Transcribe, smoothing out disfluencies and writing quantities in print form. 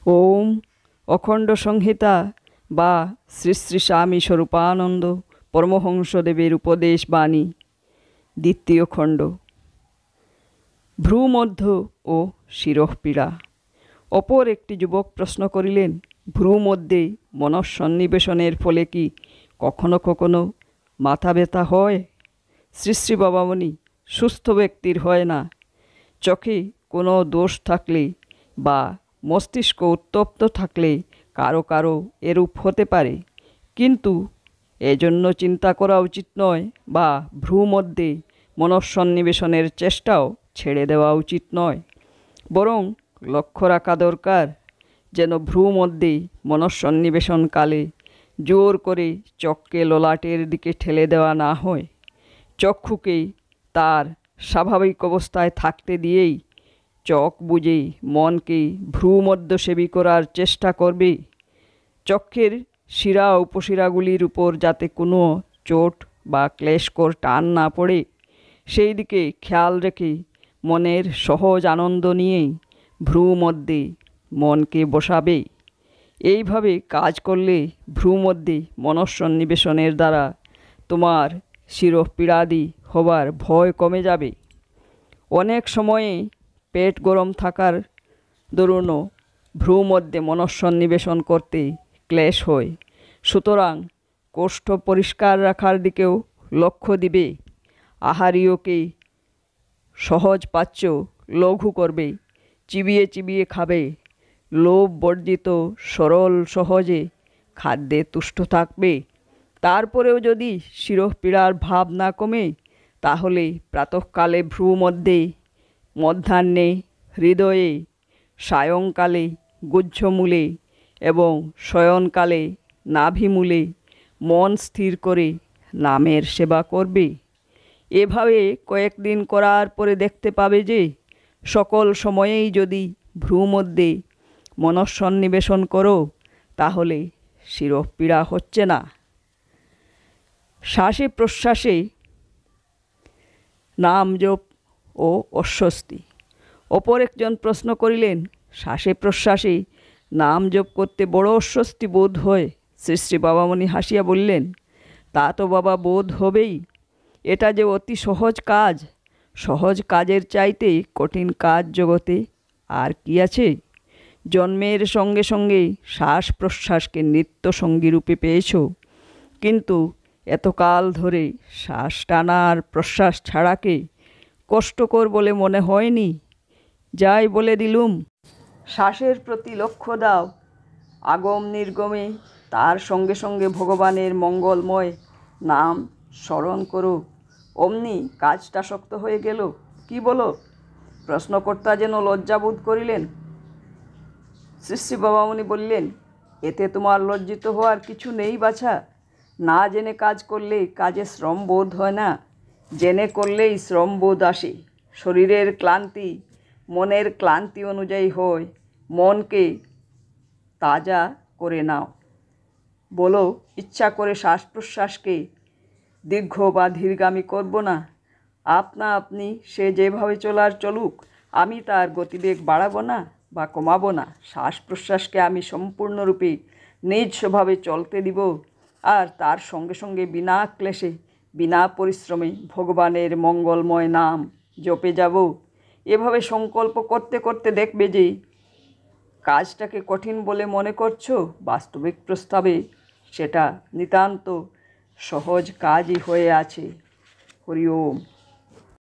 ওম অখণ্ড সংহিতা বা শ্রী শ্রী স্বামী স্বরূপানন্দ পরমহংসদেবের উপদেশ বাণী, দ্বিতীয় খণ্ড। ভ্রূমধ্য ও শিরঃপীড়া। অপর একটি যুবক প্রশ্ন করিলেন, ভ্রূমধ্যে মনঃসন্নিবেশনের ফলে কি কখনো কখনো মাথা ব্যথা হয়? শ্রী শ্রী বাবামণি, সুস্থ ব্যক্তির হয় না। চোখে কোনো দোষ থাকলে বা মস্তিষ্ক উত্তপ্ত থাকলে কারো কারো এরূপ হতে পারে, কিন্তু এজন্য চিন্তা করা উচিত নয় বা ভ্রূমধ্যে মনঃসন্নিবেশনের চেষ্টাও ছেড়ে দেওয়া উচিত নয়। বরং লক্ষ্য রাখা দরকার যেন ভ্রূমধ্যে মনঃসন্নিবেশনকালে জোর করে চোখকে ললাটের দিকে ঠেলে দেওয়া না হয়। চক্ষুকে তার স্বাভাবিক অবস্থায় থাকতে দিয়েই চোখ বুজে মনকে ভ্রূমধ্যসেবী করার চেষ্টা করবে। চক্ষের শিরা উপশিরাগুলির উপর যাতে কোনো চোট বা ক্লেশকর টান না পড়ে, সেই দিকে খেয়াল রেখে মনের সহজ আনন্দ নিয়েই ভ্রূমধ্যে মনকে বসাবে। এইভাবে কাজ করলে ভ্রূমধ্যে মনঃসন্নিবেশনের দ্বারা তোমার শিরঃপীড়াদি হবার ভয় কমে যাবে। অনেক সময়ে পেট গরম থাকার দরুনও ভ্রূমধ্যে মনঃসন্নিবেশন করতে ক্লেশ হয়। সুতরাং কোষ্ঠ পরিষ্কার রাখার দিকেও লক্ষ্য দিবে। আহারীয়কে সহজ পাচ্য লঘু করবে, চিবিয়ে চিবিয়ে খাবে। লোভ বর্জিত সরল সহজে খাদ্যে তুষ্ট থাকবে। তারপরেও যদি শিরঃপীড়ার ভাব না কমে, তাহলে প্রাতঃকালে ভ্রূমধ্যে, মধ্যাহ্নে হৃদয়ে, সায়ংকালে গুহ্যমূলে এবং শয়নকালে নাভিমূলে মন স্থির করে নামের সেবা করবে। এভাবে কয়েকদিন করার পরে দেখতে পাবে যে সকল সময়েই যদি ভ্রূমধ্যে মনঃসন্নিবেশন করো, তাহলে শিরঃপীড়া হচ্ছে না। শ্বাসে প্রশ্বাসে নাম জপ ও অস্বস্তি। অপর একজন প্রশ্ন করিলেন, শ্বাসে প্রশ্বাসে নাম জপ করতে বড় অস্বস্তি বোধ হয়। শ্রী শ্রী বাবামণি হাসিয়া বললেন, তা তো বাবা বোধ হবেই। এটা যে অতি সহজ কাজ। সহজ কাজের চাইতে কঠিন কাজ জগতে আর কি আছে? জন্মের সঙ্গে সঙ্গে শ্বাস প্রশ্বাসকে নিত্য সঙ্গী রূপে পেয়েছ, কিন্তু এতকাল ধরে শ্বাস টানা আর প্রশ্বাস ছাড়াকে কষ্টকর বলে মনে হয়নি। যাই বলে দিলুম, শ্বাসের প্রতি লক্ষ্য দাও, আগম নির্গমে তার সঙ্গে সঙ্গে ভগবানের মঙ্গলময় নাম স্মরণ করো। অমনি কাজটা শক্ত হয়ে গেল। কি বলো? প্রশ্নকর্তা যেন লজ্জাবোধ করিলেন। শ্রী শ্রী বাবামণি বললেন, এতে তোমার লজ্জিত হওয়ার কিছু নেই বাছা। না জেনে কাজ করলে কাজে শ্রম বোধ হয় না, জেনে করলেই শ্রম বোধ আসে। শরীরের ক্লান্তি মনের ক্লান্তি অনুযায়ী হয়। মনকে তাজা করে নাও। বলো, ইচ্ছা করে শ্বাস প্রশ্বাসকে দীর্ঘ বা ধীরগামী করব না। আপনা আপনি সে যেভাবে চলার চলুক, আমি তার গতিবেগ বাড়াবো না বা কমাবো না। শ্বাস প্রশ্বাসকে আমি সম্পূর্ণরূপে নিজ স্বভাবে চলতে দিব, আর তার সঙ্গে সঙ্গে বিনা ক্লেশে বিনা পরিশ্রমে ভগবানের মঙ্গলময় নাম জপে যাব। এভাবে সংকল্প করতে করতে দেখবে যে কাজটাকে কঠিন বলে মনে করছো, বাস্তবিক প্রস্তাবে সেটা নিতান্ত সহজ কাজই হয়ে আছে। হরি ওম।